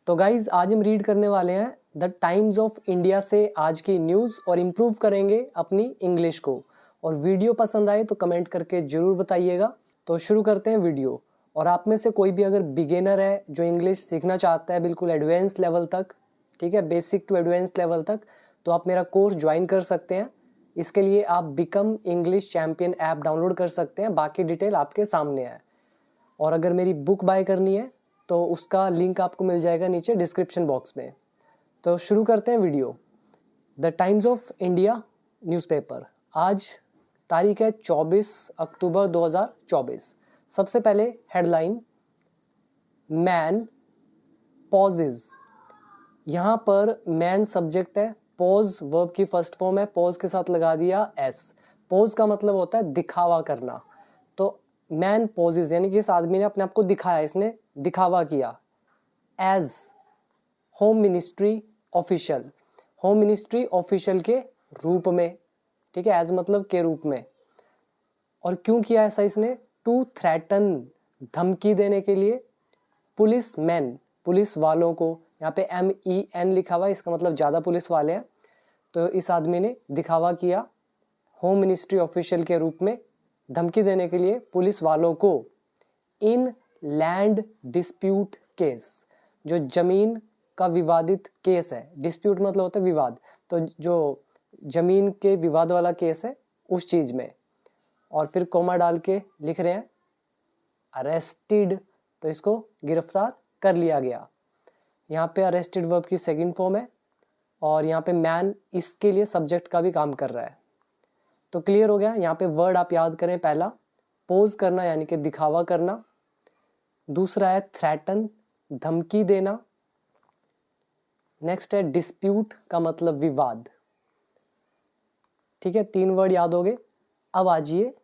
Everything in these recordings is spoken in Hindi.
तो गाइज आज हम रीड करने वाले हैं द टाइम्स ऑफ इंडिया से आज की न्यूज़ और इम्प्रूव करेंगे अपनी इंग्लिश को। और वीडियो पसंद आए तो कमेंट करके ज़रूर बताइएगा। तो शुरू करते हैं वीडियो। और आप में से कोई भी अगर बिगिनर है जो इंग्लिश सीखना चाहता है बिल्कुल एडवांस लेवल तक, ठीक है, बेसिक टू एडवांस लेवल तक, तो आप मेरा कोर्स ज्वाइन कर सकते हैं। इसके लिए आप become English champion app download कर सकते हैं, बाकी डिटेल आपके सामने है। और अगर मेरी बुक बाय करनी है तो उसका लिंक आपको मिल जाएगा नीचे डिस्क्रिप्शन बॉक्स में। तो शुरू करते हैं video. The times of India newspaper, आज तारीख है 24 अक्टूबर 2024। सबसे पहले हेडलाइन, मैन पॉजेज। यहाँ पर मैन सब्जेक्ट है, पॉज वर्ब की फर्स्ट फॉर्म है, पॉज के साथ लगा दिया एस। पॉज का मतलब होता है दिखावा करना। तो मैन पॉजेज यानी कि इस आदमी ने अपने आप को दिखाया, इसने दिखावा किया। Age home ministry official, home ministry official के रूप में, ठीक है, एज मतलब के रूप में। और क्यों किया ऐसा इसने? टू थ्रेटन, धमकी देने के लिए, पुलिस मैन, पुलिस वालों को। यहाँ पे MEN लिखा हुआ है, इसका मतलब ज़्यादा पुलिस वाले हैं। तो इस आदमी ने दिखावा किया होम मिनिस्ट्री ऑफिशियल के रूप में, धमकी देने के लिए पुलिस वालों को। इन लैंड डिस्प्यूट केस, जो जमीन का विवादित केस है, डिस्प्यूट मतलब होता है विवाद, तो जो जमीन के विवाद वाला केस है उस चीज में। और फिर कोमा डाल के लिख रहे हैं अरेस्टेड, तो इसको गिरफ्तार कर लिया गया। यहाँ पे अरेस्टेड वर्ब की सेकंड फॉर्म है और यहाँ पे मैन इसके लिए सब्जेक्ट का भी काम कर रहा है। तो क्लियर हो गया। यहाँ पे वर्ड आप याद करें, पहला पोज करना यानी कि दिखावा करना, दूसरा है थ्रेटन, धमकी देना, नेक्स्ट है डिस्प्यूट का मतलब विवाद। ठीक है, 3 वर्ड याद हो गए। अब आ जाइए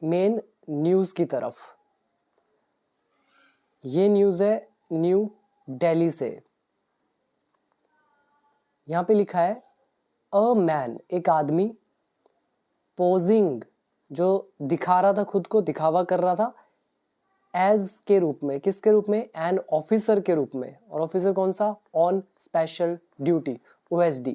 मेन न्यूज की तरफ। ये न्यूज है न्यू दिल्ली से। यहां पे लिखा है अ मैन, एक आदमी, पोजिंग जो दिखा रहा था, खुद को दिखावा कर रहा था, एज के रूप में, किसके रूप में? एन ऑफिसर के रूप में। और ऑफिसर कौन सा? On special duty, OSD।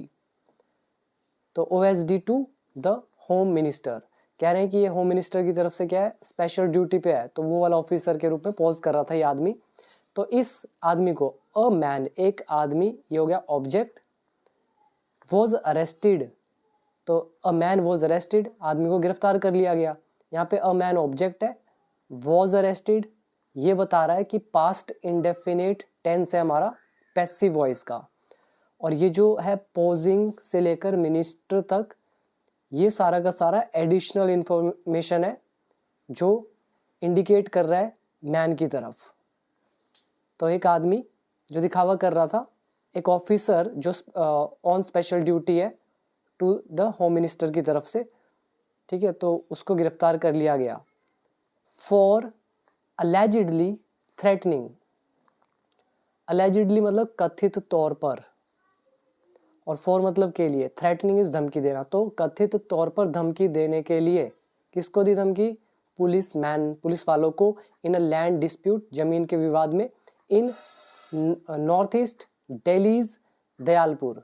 तो OSD to the home minister, कह रहे हैं कि ये होम मिनिस्टर की तरफ से क्या है, स्पेशल ड्यूटी पे है, तो वो वाला ऑफिसर के रूप में पोज कर रहा था ये आदमी। तो इस आदमी को अ मैन, एक आदमी, ये हो गया ऑब्जेक्ट, वॉज अरेस्टेड, तो अ मैन वॉज अरेस्टेड, आदमी को गिरफ्तार कर लिया गया। यहाँ पे अ मैन ऑब्जेक्ट है, वॉज अरेस्टेड ये बता रहा है कि पास्ट इंडेफिनिट टेंस है हमारा पैसिव वॉइस का। और ये जो है पोजिंग से लेकर मिनिस्टर तक, ये सारा का सारा एडिशनल इंफॉर्मेशन है जो इंडिकेट कर रहा है मैन की तरफ। तो एक आदमी जो दिखावा कर रहा था, एक ऑफिसर जो ऑन स्पेशल ड्यूटी है टू द होम मिनिस्टर की तरफ से, ठीक है, तो उसको गिरफ्तार कर लिया गया। फॉर अलेजिडली थ्रेटनिंग, अलेजिडली मतलब कथित तौर पर, और फॉर मतलब के लिए, थ्रेटनिंग इज धमकी देना। तो कथित तौर पर धमकी देने के लिए किसको दी धमकी? पुलिस मैन, पुलिस वालों को। इन अ लैंड डिस्प्यूट, जमीन के विवाद में, इन नॉर्थ ईस्ट दिल्लीज दयालपुर,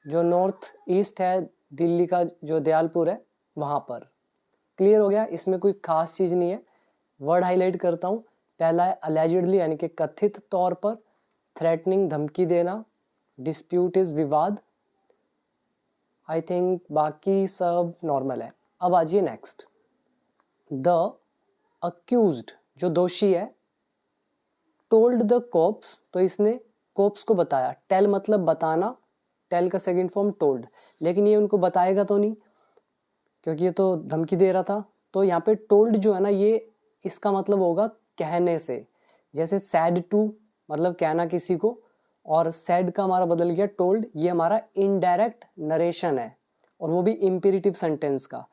जो नॉर्थ ईस्ट है दिल्ली का जो दयालपुर है वहां पर। क्लियर हो गया, इसमें कोई खास चीज नहीं है। वर्ड हाईलाइट करता हूं, पहला है अलेजिडली यानी कि कथित तौर पर, थ्रेटनिंग धमकी देना, डिस्प्यूट इज विवाद। आई थिंक बाकी सब नॉर्मल है। अब आ जाइए नेक्स्ट। द अक्यूज्ड, जो दोषी है, टोल्ड द कोप्स, तो इसने कोप्स को बताया। टेल मतलब बताना, टेल का सेकंड फॉर्म टोल्ड, लेकिन ये उनको बताएगा तो नहीं क्योंकि ये तो धमकी दे रहा था। तो यहाँ पे टोल्ड जो है ना, ये इसका मतलब होगा कहने से। जैसे सैड टू मतलब कहना किसी को, और सैड का हमारा बदल गया टोल्ड, ये हमारा इनडायरेक्ट नरेशन है, और वो भी इंपेरेटिव सेंटेंस का।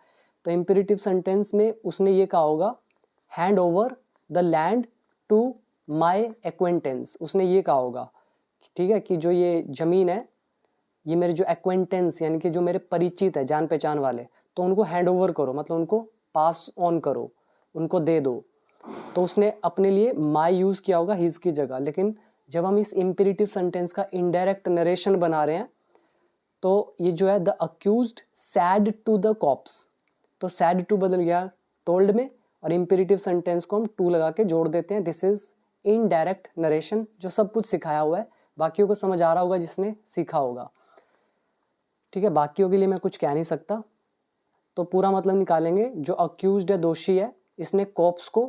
तो इंपेरेटिव सेंटेंस में उसने ये कहा होगा hand over the land to my acquaintance, उसने ये कहा होगा, ठीक है, कि जो ये जमीन है ये मेरे जो एक्वेंटेंस यानी कि जो मेरे परिचित है, जान पहचान वाले, तो उनको हैंड ओवर करो, मतलब उनको पास ऑन करो, उनको दे दो। तो उसने अपने लिए माई यूज किया होगा हिज की जगह, लेकिन जब हम इस इम्पेरेटिव सेंटेंस का इनडायरेक्ट नरेशन बना रहे हैं तो ये जो है the accused said to the cops, तो सैड टू बदल गया टोल्ड में और इम्पेरेटिव सेंटेंस को हम टू लगा के जोड़ देते हैं। दिस इज इनडायरेक्ट नरेशन, जो सब कुछ सिखाया हुआ है, बाकियों को समझ आ रहा होगा जिसने सीखा होगा। ठीक है, बाकियों के लिए मैं कुछ कह नहीं सकता, तो पूरा मतलब निकालेंगे। जो अक्यूज्ड है, दोषी है, इसने कॉप्स को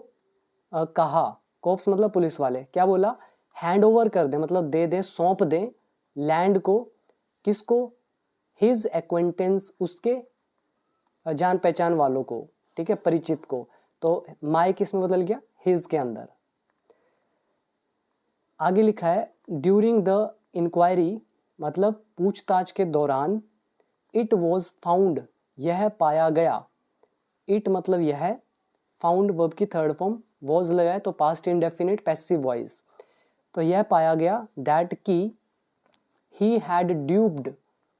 कहा, कॉप्स मतलब पुलिस वाले, क्या बोला, हैंड ओवर कर दे, मतलब दे दें, सौंप दें लैंड को, किसको, हिज एक्वेंटेंस, उसके जान पहचान वालों को, ठीक है, परिचित को। तो माई किस में बदल गया, हिज के अंदर। आगे लिखा है ड्यूरिंग द इंक्वायरी, मतलब पूछताछ के दौरान, इट वॉज फाउंड, यह पाया गया, इट मतलब यह, फाउंड वर्ब की थर्ड फॉर्म, वॉज लगाए तो पास्ट इंडेफिनिट पैसिव वॉइस, तो यह पाया गया दैट की ही हैड ड्यूब्ड,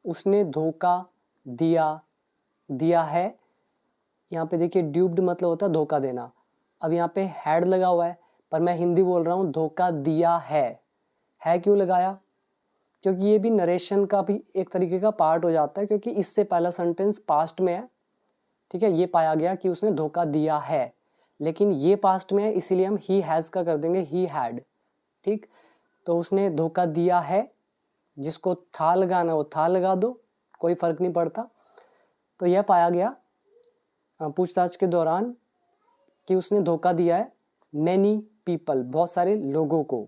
उसने धोखा दिया है। यहाँ पे देखिए ड्यूब्ड मतलब होता है धोखा देना, अब यहाँ पे हैड लगा हुआ है पर मैं हिंदी बोल रहा हूँ, धोखा दिया है क्यों लगाया, क्योंकि ये भी नरेशन का भी एक तरीके का पार्ट हो जाता है, क्योंकि इससे पहला सेंटेंस पास्ट में है। ठीक है, ये पाया गया कि उसने धोखा दिया है, लेकिन ये पास्ट में है इसीलिए हम ही हैज़ का कर देंगे ही हैड। ठीक, तो उसने धोखा दिया है, जिसको था लगाना वो था लगा दो, कोई फर्क नहीं पड़ता। तो यह पाया गया पूछताछ के दौरान कि उसने धोखा दिया है मैनी पीपल, बहुत सारे लोगों को।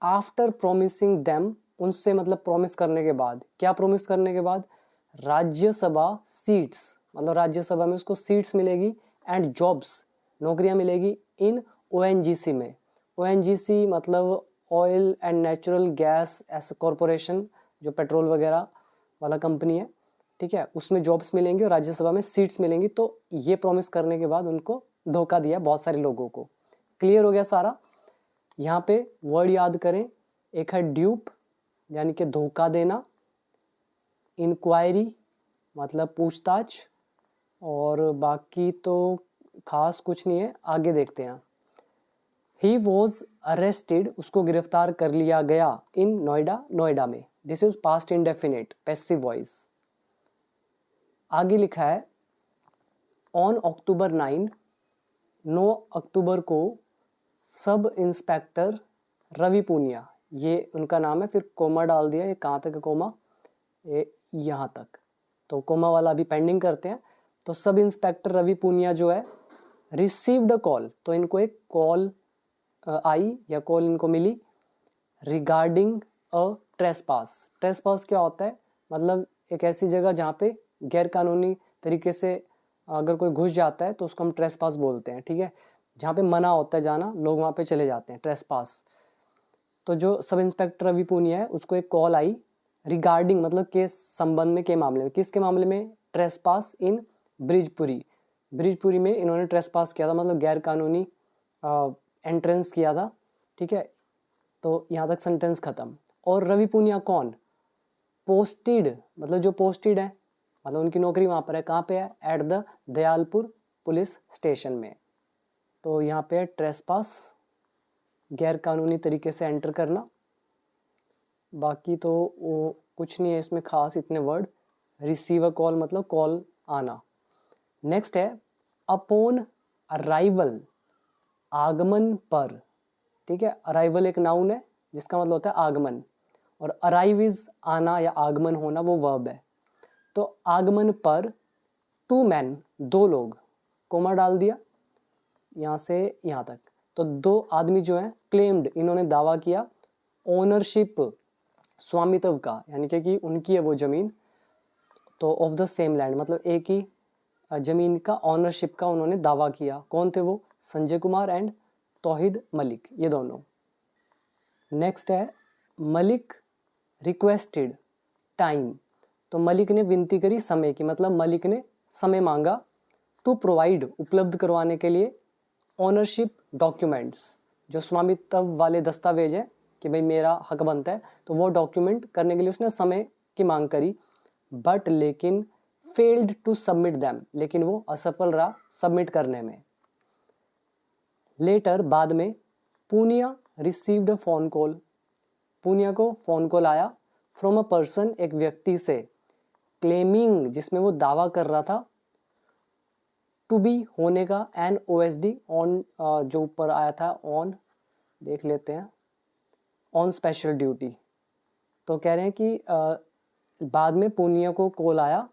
आफ्टर प्रोमिसिंग देम, उनसे मतलब प्रॉमिस करने के बाद, क्या प्रॉमिस करने के बाद, राज्यसभा सीट्स, मतलब राज्यसभा में उसको सीट्स मिलेगी, एंड जॉब्स, नौकरियां मिलेगी, इन ओएनजीसी में। ओएनजीसी मतलब oil and natural gas S corporation, जो पेट्रोल वगैरह वाला कंपनी है, ठीक है, उसमें जॉब्स मिलेंगी और राज्यसभा में सीट्स मिलेंगी। तो ये प्रॉमिस करने के बाद उनको धोखा दिया बहुत सारे लोगों को। क्लियर हो गया सारा। यहाँ पे वर्ड याद करें, एक है ड्यूप यानी कि धोखा देना, इंक्वायरी मतलब पूछताछ, और बाकी तो खास कुछ नहीं है। आगे देखते हैं। ही वॉज अरेस्टेड, उसको गिरफ्तार कर लिया गया, इन नोएडा, नोएडा में। This is past indefinite passive voice. आगे लिखा है ऑन अक्टूबर 9 अक्टूबर को सब इंस्पेक्टर रवि पूनिया, ये उनका नाम है, फिर कोमा डाल दिया, ये कहाँ तक है कोमा, ये यहाँ तक, तो कोमा वाला अभी पेंडिंग करते हैं। तो सब इंस्पेक्टर रवि पूनिया जो है रिसीव द कॉल, तो इनको एक कॉल आई या कॉल इनको मिली, रिगार्डिंग अ ट्रेसपास। ट्रेसपास क्या होता है, मतलब एक ऐसी जगह जहाँ पे गैर कानूनी तरीके से अगर कोई घुस जाता है तो उसको हम ट्रेसपास बोलते हैं। ठीक है, जहाँ पे मना होता है जाना, लोग वहाँ पे चले जाते हैं, ट्रेसपास। तो जो सब इंस्पेक्टर रवि पूनिया है उसको एक कॉल आई, रिगार्डिंग मतलब के संबंध में, के मामले में, किसके मामले में, ट्रेसपास इन ब्रिजपुरी। ब्रिजपुरी में इन्होंने ट्रेसपास किया था, मतलब गैर कानूनी एंट्रेंस किया था। ठीक है, तो यहाँ तक सेंटेंस खत्म। और रवि पूनिया कौन, पोस्टेड, मतलब जो पोस्टेड है, मतलब उनकी नौकरी वहाँ पर है, कहाँ पे है, at the Dayalpur police station में। तो यहाँ पे ट्रेसपास, गैर कानूनी तरीके से एंटर करना। बाकी तो वो कुछ नहीं है इसमें खास, इतने वर्ड। रिसीव अ कॉल मतलब कॉल आना। नेक्स्ट है अपॉन अराइवल, आगमन पर। ठीक है, अराइवल एक नाउन है जिसका मतलब होता है आगमन, और अराइव इज आना या आगमन होना, वो वर्ब है। तो आगमन पर टू मैन, दो लोग, कोमा डाल दिया यहाँ से यहाँ तक। तो दो आदमी जो हैं क्लेम्ड, इन्होंने दावा किया ओनरशिप, स्वामित्व का, यानी कि उनकी है वो जमीन, तो ऑफ द सेम लैंड, मतलब एक ही जमीन का ऑनरशिप का उन्होंने दावा किया। कौन थे वो, संजय कुमार एंड तौहीद मलिक, ये दोनों। नेक्स्ट है मलिक रिक्वेस्टेड टाइम, तो मलिक ने विनती करी समय की, मतलब मलिक ने समय मांगा, टू प्रोवाइड उपलब्ध करवाने के लिए, ओनरशिप डॉक्यूमेंट्स, जो स्वामित्व वाले दस्तावेज है कि भाई मेरा हक बनता है, तो वो डॉक्यूमेंट करने के लिए उसने समय की मांग करी। बट लेकिन फेल्ड टू सबमिट दैम, लेकिन वो असफल रहा सबमिट करने में। लेटर बाद में Punia received a phone call, Punia को फ़ोन कॉल आया फ्रॉम अ पर्सन, एक व्यक्ति से, क्लेमिंग, जिसमें वो दावा कर रहा था, टू बी, होने का, एन OSD, ऑन, जो ऊपर आया था ऑन, देख लेते हैं, ऑन स्पेशल ड्यूटी। तो कह रहे हैं कि बाद में पूनिया को कॉल आया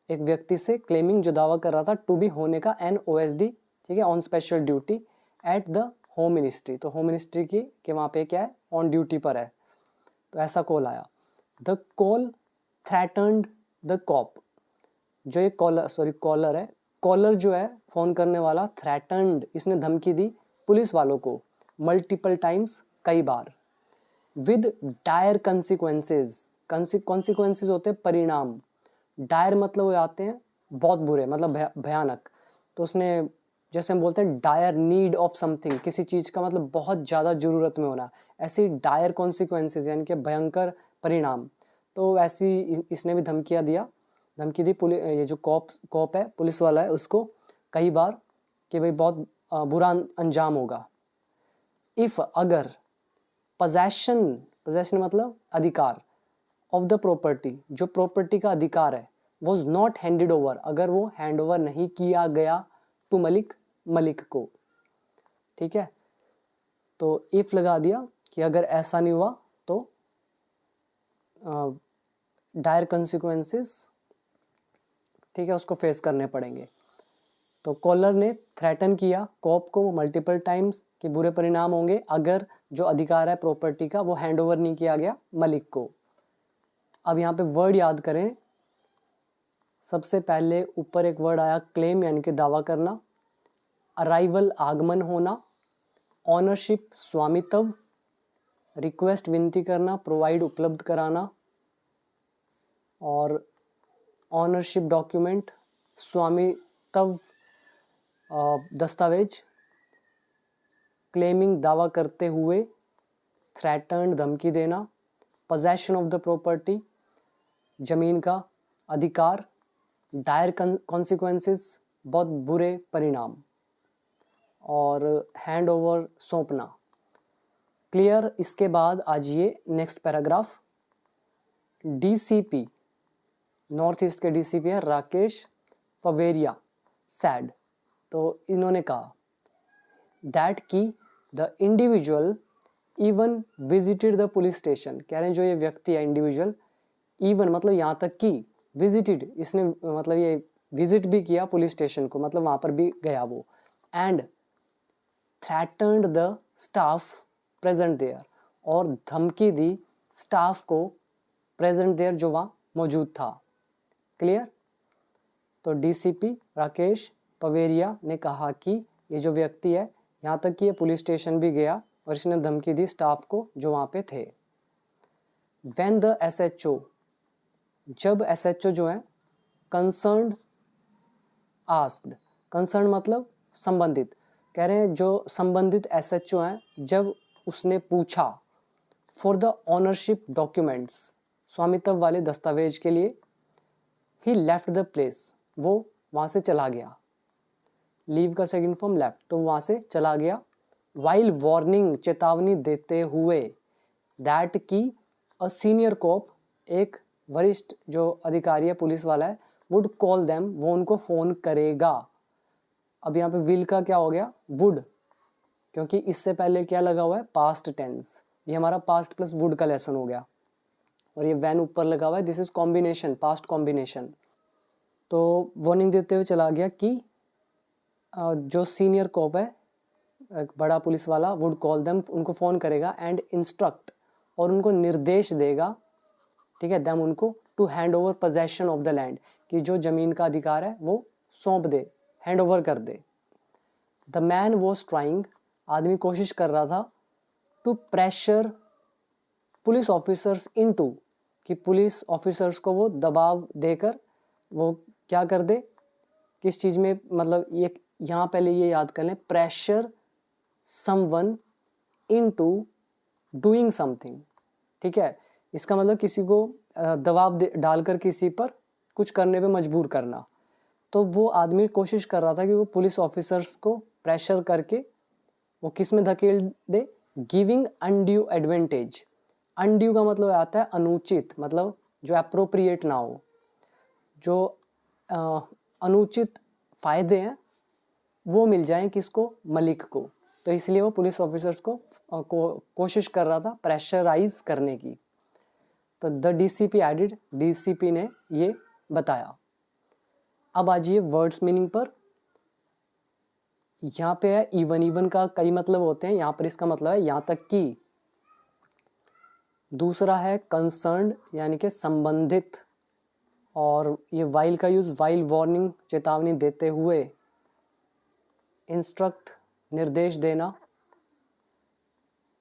एक व्यक्ति से, क्लेमिंग, जो दावा कर रहा था टू बी, होने का, एन OSD, ठीक है, on special duty at the home ministry. तो होम मिनिस्ट्री की कि वहाँ पे क्या है, ऑन ड्यूटी पर है, तो ऐसा कॉल आया। The call threatened the cop, जो ये कॉलर है, कॉलर जो है फ़ोन करने वाला, थ्रेटन्ड, इसने धमकी दी पुलिस वालों को मल्टीपल टाइम्स, कई बार, विद डायर कंसिक्वेंसेज, कॉन्सिक्वेंसेज होते हैं परिणाम, डायर मतलब हो जाते हैं बहुत बुरे, मतलब भयानक। तो उसने, जैसे हम बोलते हैं डायर नीड ऑफ समथिंग, किसी चीज़ का मतलब बहुत ज़्यादा ज़रूरत में होना, ऐसी डायर कॉन्सिक्वेंसेज यानी कि भयंकर परिणाम। तो ऐसी इसने भी धमकी दी ये जो कॉप है, पुलिस वाला है, उसको कई बार कि भाई बहुत बुरा अंजाम होगा। इफ़, अगर, पोजेशन मतलब अधिकार, ऑफ द प्रॉपर्टी, जो प्रॉपर्टी का अधिकार है, वॉज नॉट हैंडेड ओवर, अगर वो हैंड ओवर नहीं किया गया टू मलिक को, ठीक है। तो इफ लगा दिया कि अगर ऐसा नहीं हुआ तो डायर कंसिक्वेंसेस, ठीक है, उसको फेस करने पड़ेंगे। तो कॉलर ने थ्रेटन किया कॉप को मल्टीपल टाइम्स कि बुरे परिणाम होंगे अगर जो अधिकार है प्रॉपर्टी का वो हैंड ओवर नहीं किया गया मलिक को। अब यहाँ पे वर्ड याद करें, सबसे पहले ऊपर एक वर्ड आया क्लेम, यानी कि दावा करना, अराइवल, आगमन होना, ऑनरशिप, स्वामित्व, रिक्वेस्ट, विनती करना, प्रोवाइड, उपलब्ध कराना, और ऑनरशिप डॉक्यूमेंट, स्वामित्व दस्तावेज, क्लेमिंग, दावा करते हुए, थ्रेटन्ड, धमकी देना, पोजेशन ऑफ द प्रॉपर्टी, जमीन का अधिकार, डायर कॉन्सिक्वेंसेस, बहुत बुरे परिणाम, और हैंड ओवर, सौंपना। क्लियर। इसके बाद आज ये next paragraph, DCP, north east के DCP है राकेश पवेरिया, सैड, तो इन्होंने कहा दैट की the individual even visited the police station, कह रहे हैं जो ये व्यक्ति है इंडिविजुअल, इवन मतलब यहाँ तक कि विजिटेड, इसने मतलब ये विजिट भी किया पुलिस स्टेशन को, मतलब वहाँ पर भी गया वो, and threatened the staff present there, और धमकी दी स्टाफ को प्रेजेंट देयर, जो वहाँ मौजूद था। क्लियर। तो DCP राकेश पवेरिया ने कहा कि ये जो व्यक्ति है यहाँ तक कि ये पुलिस स्टेशन भी गया और इसने धमकी दी स्टाफ को जो वहाँ पे थे। When the SHO, जब SHO जो है कंसर्न्ड आस्क्ड, कंसर्न मतलब संबंधित, कह रहे हैं जो संबंधित SHO हैं, जब उसने पूछा फॉर द ऑनरशिप डॉक्यूमेंट्स, स्वामित्व वाले दस्तावेज के लिए, ही लेफ्ट द प्लेस, वो वहाँ से चला गया, लीव का सेकंड फॉर्म लेफ्ट, तो वहाँ से चला गया, वाइल वार्निंग, चेतावनी देते हुए, दैट की अ सीनियर कॉप, एक वरिष्ठ जो अधिकारी है पुलिस वाला है, वुड कॉल देम, वो उनको फ़ोन करेगा। अब यहाँ पे विल का क्या हो गया, वुड, क्योंकि इससे पहले क्या लगा हुआ है, पास्ट टेंस, ये हमारा पास्ट प्लस वुड का लेसन हो गया, और ये वैन ऊपर लगा हुआ है, this is combination, past combination. तो वार्निंग देते हुए चला गया कि जो सीनियर कॉप है, एक बड़ा पुलिस वाला, वुड कॉल देम, उनको फ़ोन करेगा, एंड इंस्ट्रक्ट, और उनको निर्देश देगा, ठीक है, देम उनको, to hand over possession of the land, कि जो ज़मीन का अधिकार है वो सौंप दे, हैंड ओवर कर दे। द मैन वॉज ट्राइंग, आदमी कोशिश कर रहा था, to pressure police officers into, कि पुलिस ऑफिसर्स को वो दबाव देकर वो क्या कर दे, किस चीज़ में, मतलब ये यहाँ पहले ये याद कर लें, pressure someone into doing something, ठीक है, इसका मतलब किसी को दबाव डालकर किसी पर कुछ करने पे मजबूर करना। तो वो आदमी कोशिश कर रहा था कि वो पुलिस ऑफिसर्स को प्रेशर करके वो किस में धकेल दे, गिविंग अनड्यू एडवांटेज, अनड्यू का मतलब आता है अनुचित, मतलब जो अप्रोप्रिएट ना हो, जो अनुचित फायदे हैं वो मिल जाएं किसको, मलिक को। तो इसलिए वो पुलिस ऑफिसर्स को कोशिश कर रहा था प्रेशराइज करने की। तो द डीसीपी एडिड, डीसीपी ने ये बताया। अब आ जाइए वर्ड्स मीनिंग पर। यहाँ पे है इवन, इवन का कई मतलब होते हैं, यहाँ पर इसका मतलब है यहाँ तक कि। दूसरा है कंसर्न्ड यानी कि संबंधित, और ये वाइल का यूज वाइल वार्निंग, चेतावनी देते हुए। इंस्ट्रक्ट निर्देश देना।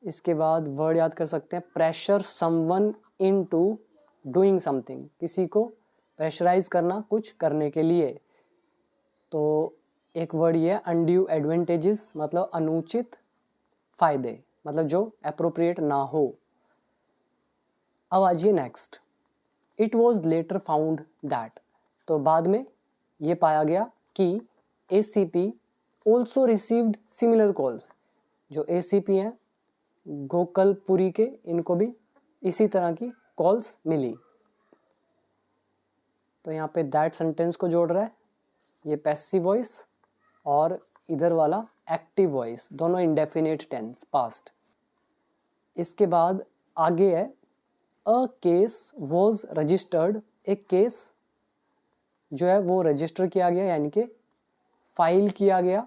इसके बाद वर्ड याद कर सकते हैं pressure someone into doing something, किसी को प्रेशराइज करना कुछ करने के लिए। तो एक वर्ड ये अनड्यू एडवांटेजेस, मतलब अनुचित फायदे, मतलब जो अप्रोप्रिएट ना हो। अब आ जाइए next, it was later found that, तो बाद में ये पाया गया कि ACP also received similar calls, जो एसीपी हैं गोकलपुरी के, इनको भी इसी तरह की कॉल्स मिली। तो यहाँ पे दैट सेंटेंस को जोड़ रहा है, ये पैसिव वॉइस और इधर वाला एक्टिव वॉइस, दोनों इंडेफिनिट टेंस पास्ट। इसके बाद आगे है अ केस वॉज रजिस्टर्ड, एक केस जो है वो रजिस्टर किया गया, यानी कि फाइल किया गया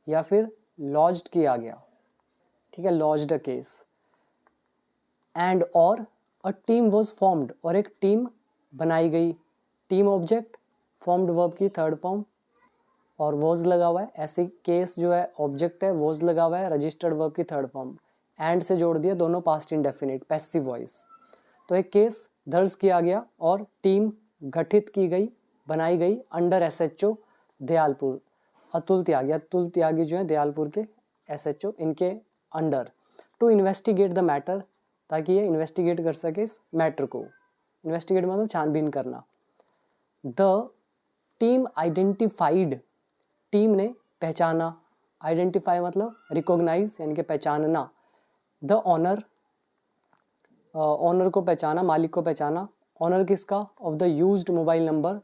या फिर लॉज्ड किया गया, ठीक है, लॉज्ड अ केस। एंड और अ टीम वॉज फॉर्म्ड, और एक टीम बनाई गई। टीम ऑब्जेक्ट, फॉर्म्ड वर्ब की थर्ड फॉर्म, और वॉज लगा हुआ है। ऐसे केस जो है ऑब्जेक्ट है, वॉज लगा हुआ है, रजिस्टर्ड वर्ब की थर्ड फॉर्म, एंड से जोड़ दिया, दोनों पास्ट इंडेफिनिट पैसिव वॉइस। तो एक केस दर्ज किया गया और टीम गठित की गई, बनाई गई अंडर एसएचओ दयालपुर, अतुल त्यागी, अतुल त्यागी जो है दयालपुर के एसएचओ, इनके under, to investigate the matter, ताकि ये इन्वेस्टिगेट कर सके इस मैटर को। इन्वेस्टिगेट मतलब छानबीन करना। द टीम आइडेंटिफाइड, टीम ने पहचाना, आइडेंटिफाई मतलब रिकॉग्नाइज यानी कि पहचानना। द ऑनर, ऑनर को पहचाना, मालिक को पहचाना। ऑनर किसका, of the used mobile number,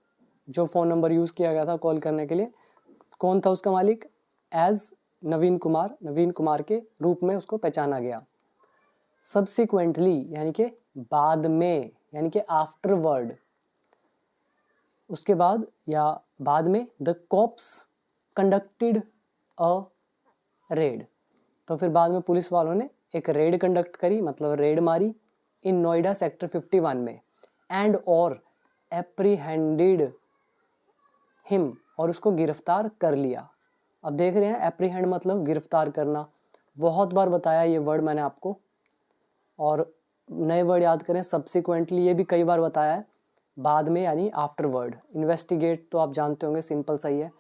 जो फ़ोन नंबर यूज़ किया गया था कॉल करने के लिए, कौन था उसका मालिक, एज नवीन कुमार, नवीन कुमार के रूप में उसको पहचाना गया। सब्सिक्वेंटली यानी कि बाद में, यानी कि आफ्टरवर्ड, उसके बाद या बाद में। The cops conducted a raid, तो फिर बाद में पुलिस वालों ने एक रेड कंडक्ट करी, मतलब रेड मारी, इन नोएडा सेक्टर 51 में। एंड और एप्रीहेंडेड हिम, और उसको गिरफ्तार कर लिया। अब देख रहे हैं एप्रीहेंड मतलब गिरफ्तार करना, बहुत बार बताया ये वर्ड मैंने आपको। और नए वर्ड याद करें, सब्सिक्वेंटली, ये भी कई बार बताया है, बाद में यानी आफ्टरवर्ड। इन्वेस्टिगेट तो आप जानते होंगे, सिंपल सही है।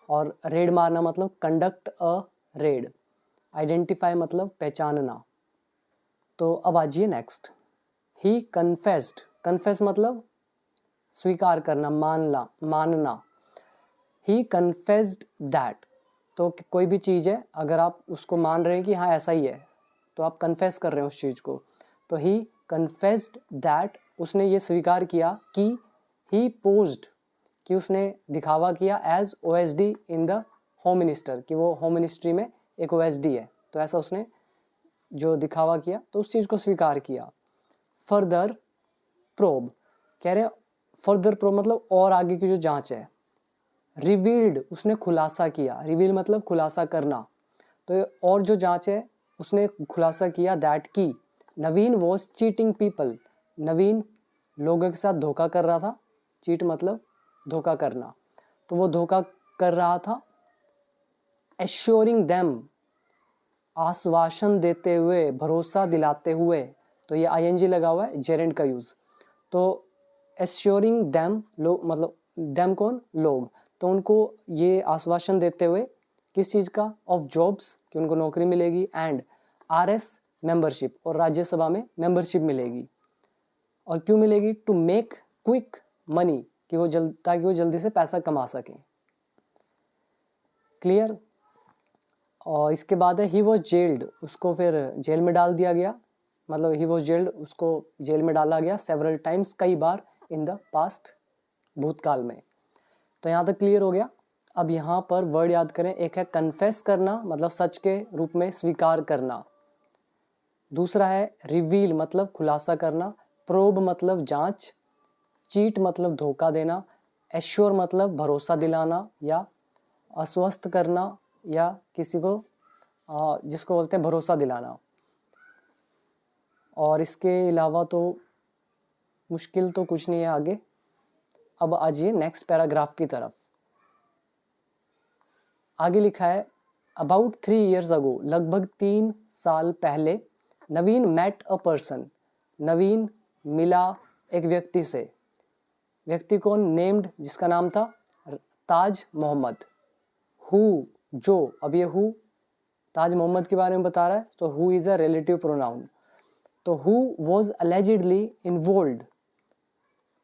और रेड मारना मतलब कंडक्ट अ रेड। आइडेंटिफाई मतलब पहचानना। तो अब आ जाइए नेक्स्ट, ही कन्फेस्ड, कन्फेस मतलब स्वीकार करना, मानना। ही कन्फेस्ड दैट, तो कोई भी चीज़ है अगर आप उसको मान रहे हैं कि हाँ ऐसा ही है, तो आप कन्फेस कर रहे हैं उस चीज़ को। तो ही कन्फेस्ड दैट, उसने ये स्वीकार किया कि ही पोज्ड, कि उसने दिखावा किया as OSD in the home minister, कि वो होम मिनिस्ट्री में एक ओएसडी है, तो ऐसा उसने जो दिखावा किया, तो उस चीज़ को स्वीकार किया। फर्दर प्रोब, कह रहे हैं फर्दर प्रोब मतलब और आगे की जो जांच है। रिवील्ड, उसने खुलासा किया, रिवील मतलब खुलासा करना, तो और जो जांच है उसने खुलासा किया दैट की नवीन वॉज चीटिंग पीपल, नवीन लोगों के साथ धोखा कर रहा था। चीट मतलब धोखा करना, तो वो धोखा कर रहा था। एश्योरिंग देम, आश्वासन देते हुए, भरोसा दिलाते हुए, तो ये आईएनजी लगा हुआ है, जेरेंड का यूज। तो एश्योरिंग देम, लोग मतलब देम कौन, लोग, तो उनको ये आश्वासन देते हुए किस चीज़ का, ऑफ जॉब्स, कि उनको नौकरी मिलेगी, एंड आरएस मेंबरशिप, और राज्यसभा में मेंबरशिप मिलेगी। और क्यों मिलेगी, टू मेक क्विक मनी, कि वो ताकि वो जल्दी से पैसा कमा सकें। क्लियर। और इसके बाद है ही वॉज जेल्ड, उसको फिर जेल में डाल दिया गया। मतलब ही वॉज जेल्ड, उसको जेल में डाला गया सेवरल टाइम्स, कई बार, इन द पास्ट, भूतकाल में। तो यहाँ तक क्लियर हो गया। अब यहाँ पर वर्ड याद करें, एक है कन्फेस करना, मतलब सच के रूप में स्वीकार करना। दूसरा है रिवील, मतलब खुलासा करना। प्रोब मतलब जांच। चीट मतलब धोखा देना। एश्योर मतलब भरोसा दिलाना या आश्वस्त करना, या किसी को जिसको बोलते हैं भरोसा दिलाना। और इसके अलावा तो मुश्किल तो कुछ नहीं है आगे। अब आ जाइए नेक्स्ट पैराग्राफ की तरफ। आगे लिखा है अबाउट 3 years अगो, लगभग 3 साल पहले, नवीन मेट अ पर्सन, नवीन मिला एक व्यक्ति से। व्यक्ति कौन? नेम्ड, जिसका नाम था ताज मोहम्मद। हु, जो, अब ये हु ताज मोहम्मद के बारे में बता रहा है, तो who is a relative pronoun. तो हु वॉज अलेजिडली इन्वॉल्व्ड,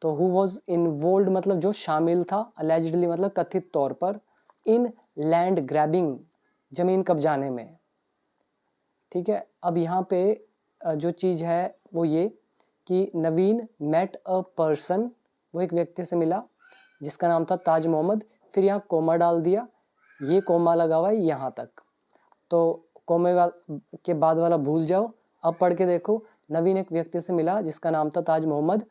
तो हु वॉज इन्वॉल्व्ड मतलब जो शामिल था, अलेजिडली मतलब कथित तौर पर, इन लैंड ग्रैबिंग, जमीन कब्जाने में। ठीक है, अब यहाँ पे जो चीज़ है वो ये कि नवीन मेट अ पर्सन, वो एक व्यक्ति से मिला जिसका नाम था ताज मोहम्मद। फिर यहाँ कोमा डाल दिया, ये कोमा लगा हुआ है यहाँ तक, तो कोमे के बाद वाला भूल जाओ। अब पढ़ के देखो, नवीन एक व्यक्ति से मिला जिसका नाम था Taj Mohammad,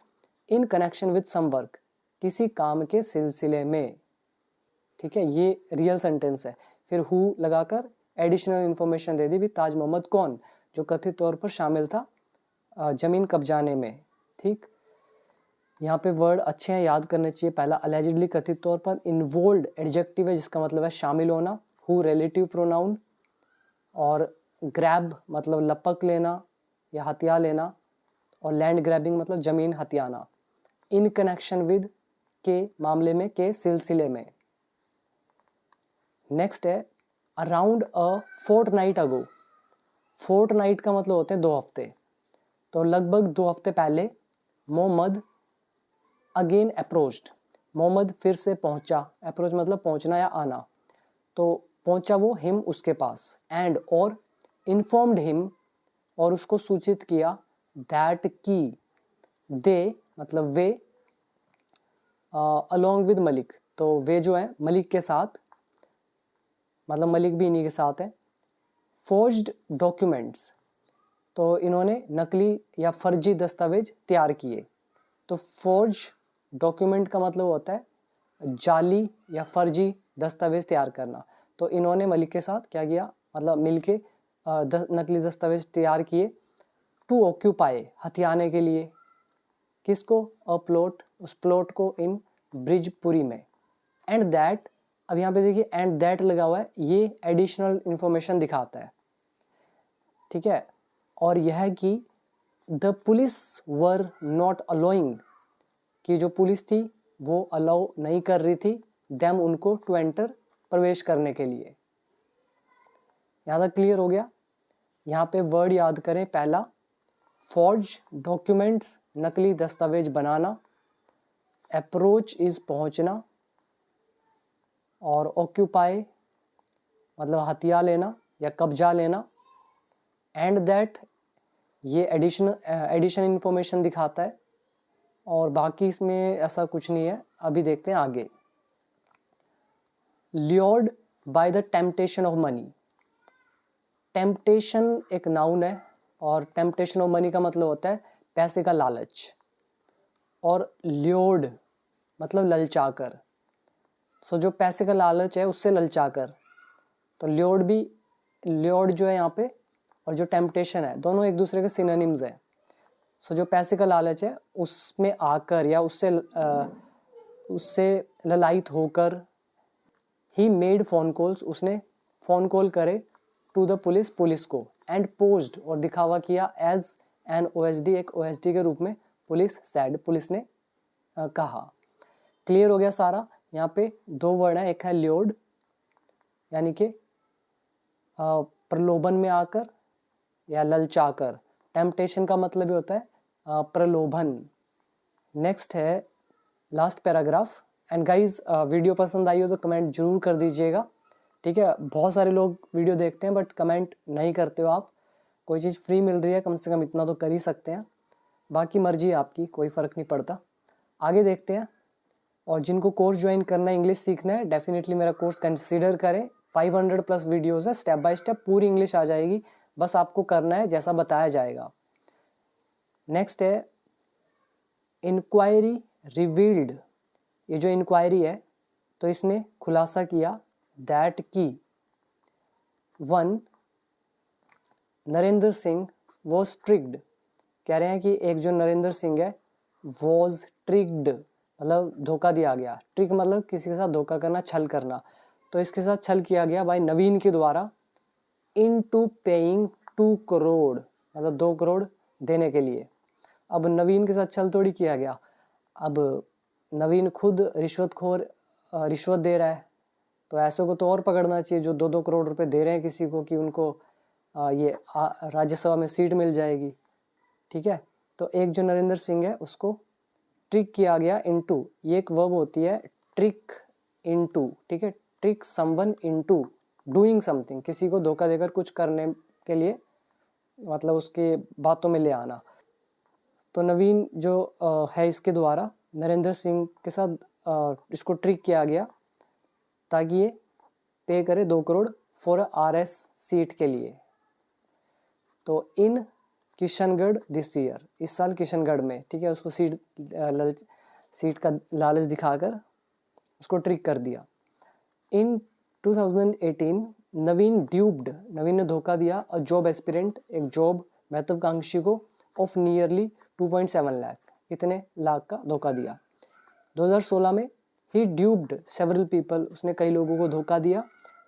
in connection with some work, किसी काम के सिलसिले में। ठीक है, ये रियल सेंटेंस है। फिर हु लगाकर एडिशनल इंफॉर्मेशन दे दी भी ताज मोहम्मद कौन, जो कथित तौर पर शामिल था जमीन कब्जाने में। ठीक, यहाँ पे वर्ड अच्छे हैं, याद करने चाहिए। पहला अलेजिडली, कथित तौर पर। इन्वॉल्व्ड एडजेक्टिव है जिसका मतलब है शामिल होना। Who relative pronoun. और ग्रैब मतलब लपक लेना या हथिया लेना। और लैंड ग्रैबिंग मतलब जमीन हथियाना। इन कनेक्शन विद, के मामले में, के सिलसिले में। नेक्स्ट है अराउंड अ फोर्टनाइट अगो। फोर्टनाइट का मतलब होते हैं 2 हफ्ते, तो लगभग 2 हफ्ते पहले। मोहम्मद अगेन अप्रोच्ड, मोहम्मद फिर से पहुंचा। अप्रोच मतलब पहुंचना या आना, तो पहुंचा वो, हिम उसके पास, एंड और, इन्फॉर्म्ड हिम और उसको सूचित किया, दैट की, दे मतलब वे, अलोंग विद मलिक, तो वे जो है मलिक के साथ, मतलब मलिक भी इन्हीं के साथ है। फोर्ज्ड डॉक्यूमेंट्स, तो इन्होंने नकली या फर्जी दस्तावेज तैयार किए। तो फोर्ज डॉक्यूमेंट का मतलब होता है जाली या फर्जी दस्तावेज तैयार करना। तो इन्होंने मलिक के साथ क्या किया, मतलब मिलके नकली दस्तावेज तैयार किए। टू ऑक्यूपाई, हथियाने के लिए, किसको? अ प्लॉट, उस प्लॉट को, इन ब्रिजपुरी में। एंड दैट, अब यहाँ पे देखिए एंड दैट लगा हुआ है, ये एडिशनल इंफॉर्मेशन दिखाता है। ठीक है, और यह है कि the police were not allowing, कि जो पुलिस थी वो अलाउ नहीं कर रही थी देम, उनको, टू एंटर, प्रवेश करने के लिए। यहाँ तक क्लियर हो गया। यहाँ पे वर्ड याद करें, पहला फॉर्ज डॉक्यूमेंट्स, नकली दस्तावेज बनाना। अप्रोच इज पहुंचना। और ऑक्यूपाई मतलब हथिया लेना या कब्जा लेना। एंड दैट, ये एडिशन इंफॉर्मेशन दिखाता है। और बाकी इसमें ऐसा कुछ नहीं है। अभी देखते हैं आगे। Lured by the temptation of money. Temptation एक नाउन है, और टेम्पटेशन ऑफ मनी का मतलब होता है पैसे का लालच। और ल्योर्ड मतलब ललचाकर, सो जो पैसे का लालच है उससे ललचाकर। तो ल्योर्ड भी, ल्योर्ड जो है यहाँ पे, और जो टेम्पटेशन है, दोनों एक दूसरे के सिनोनिम्स है। सो जो पैसे का लालच है उसमें आकर या उससे ललायित होकर, ही मेड फोन कॉल्स, उसने फोन कॉल करे, टू द पुलिस, पुलिस को, एंड पोज्ड और दिखावा किया, एज एन ओएसडी, एक ओएसडी के रूप में, पुलिस सैड, पुलिस ने कहा। क्लियर हो गया सारा। यहाँ पे 2 वर्ड है, एक है ल्योर्ड यानी कि प्रलोभन में आकर या ललचाकर। टेम्पटेशन का मतलब भी होता है प्रलोभन। नेक्स्ट है last paragraph. And guys, video पसंद आई हो तो कमेंट जरूर कर दीजिएगा। ठीक है, बहुत सारे लोग वीडियो देखते हैं बट कमेंट नहीं करते हो आप, कोई चीज़ फ्री मिल रही है, कम से कम इतना तो कर ही सकते हैं, बाकी मर्जी है आपकी, कोई फ़र्क नहीं पड़ता। आगे देखते हैं। और जिनको कोर्स ज्वाइन करना है, इंग्लिश सीखना है, डेफिनेटली मेरा कोर्स कंसिडर करें। 500 प्लस वीडियोस है, स्टेप बाय स्टेप पूरी इंग्लिश आ जाएगी, बस आपको करना है जैसा बताया जाएगा। नेक्स्ट है इंक्वायरी रिवील्ड। ये जो इंक्वायरी है तो इसने खुलासा किया दैट की 1 नरेंद्र सिंह वॉज ट्रिक्ड। कह रहे हैं कि एक जो नरेंद्र सिंह है वॉज ट्रिक्ड मतलब धोखा दिया गया। ट्रिक मतलब किसी के साथ धोखा करना, छल करना। तो इसके साथ छल किया गया भाई नवीन के द्वारा इनटू पेइंग 2 करोड़ मतलब 2 करोड़ देने के लिए। अब नवीन के साथ छल थोड़ी किया गया, अब नवीन खुद रिश्वत दे रहा है, तो ऐसे को तो और पकड़ना चाहिए जो 2-2 करोड़ रुपए दे रहे हैं किसी को कि उनको राज्यसभा में सीट मिल जाएगी। ठीक है, तो एक जो नरेंद्र सिंह है उसको ट्रिक किया गया इनटू, ये एक वर्ब होती है ट्रिक इनटू। ठीक है, trick someone into doing something, किसी को धोखा देकर कुछ करने के लिए, मतलब उसके बातों में ले आना। तो नवीन जो है इसके द्वारा नरेंद्र सिंह के साथ इसको ट्रिक किया गया ताकि ये पे करे 2 करोड़ फॉर RS सीट के लिए। तो इन किशनगढ़ दिस ईयर, इस साल किशनगढ़ में, ठीक है, उसको सीट का लालच दिखाकर उसको ट्रिक कर दिया। इन 2018 नवीन ड्यूब्ड, नवीन ने धोखा दिया अ जॉब एस्पिरेंट, एक जॉब महत्वाकांक्षी को ऑफ नियरली 2.7 लाख, इतने लाख का धोखा दिया। 2016 में ही ड्यूब्ड सेवरल पीपल, उसने कई लोगों को धोखा दिया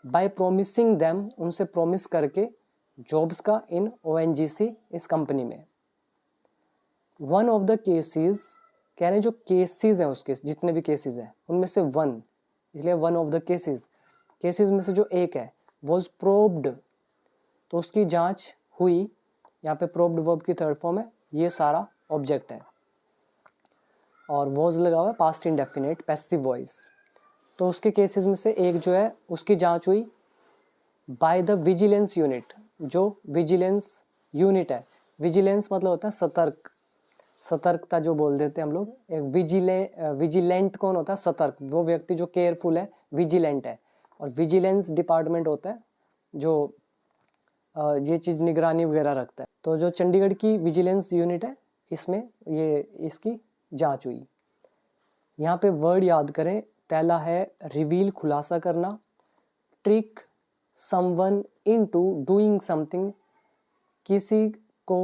बाय प्रोमिसिंग देम, उनसे प्रॉमिस करके जॉब्स का इन ONGC, इस कंपनी में। वन ऑफ द केसेस, कह रहे हैं जो केसेस हैं उसके, जितने भी केसेस हैं उनमें से वन, इसलिए वन ऑफ द केसेस में से जो एक है वॉज प्रोब्ड, तो उसकी जांच हुई। यहाँ पे प्रोब्ड वर्ब की थर्ड फॉर्म है, ये सारा ऑब्जेक्ट है और वॉज लगा हुआ है पास्ट इंडेफिनिट पैसिव वॉइस। तो उसके केसेस में से एक जो है उसकी जांच हुई बाय द विजिलेंस यूनिट, जो विजिलेंस यूनिट है, विजिलेंस मतलब होता है सतर्क, सतर्कता जो बोल देते हैं हम लोग। एक विजिलेंट कौन होता है? सतर्क, वो व्यक्ति जो केयरफुल है, विजिलेंट है। और विजिलेंस डिपार्टमेंट होता है जो ये चीज़ निगरानी वगैरह रखता है। तो जो चंडीगढ़ की विजिलेंस यूनिट है इसमें ये इसकी जांच हुई। यहाँ पे वर्ड याद करें, पहला है रिवील, खुलासा करना, trick someone into doing something, किसी को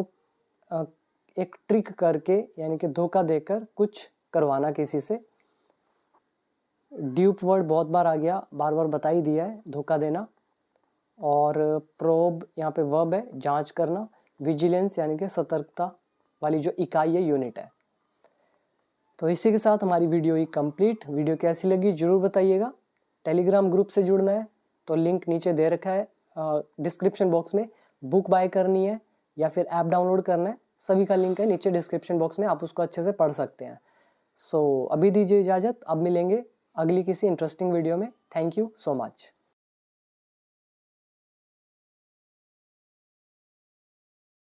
एक ट्रिक करके यानी कि धोखा देकर कुछ करवाना किसी से। ड्यूप वर्ड बहुत बार आ गया, बार बार बता ही दिया है, धोखा देना। और प्रोब यहाँ पे वर्ब है, जांच करना। विजिलेंस यानी कि सतर्कता वाली जो इकाई है, यूनिट है। तो इसी के साथ हमारी वीडियो ही कंप्लीट। वीडियो कैसी लगी जरूर बताइएगा। टेलीग्राम ग्रुप से जुड़ना है तो लिंक नीचे दे रखा है डिस्क्रिप्शन बॉक्स में। बुक बाय करनी है या फिर ऐप डाउनलोड करना है, सभी का लिंक है नीचे डिस्क्रिप्शन बॉक्स में, आप उसको अच्छे से पढ़ सकते हैं। सो अभी दीजिए इजाज़त, अब मिलेंगे अगली किसी इंटरेस्टिंग वीडियो में। Thank you so much.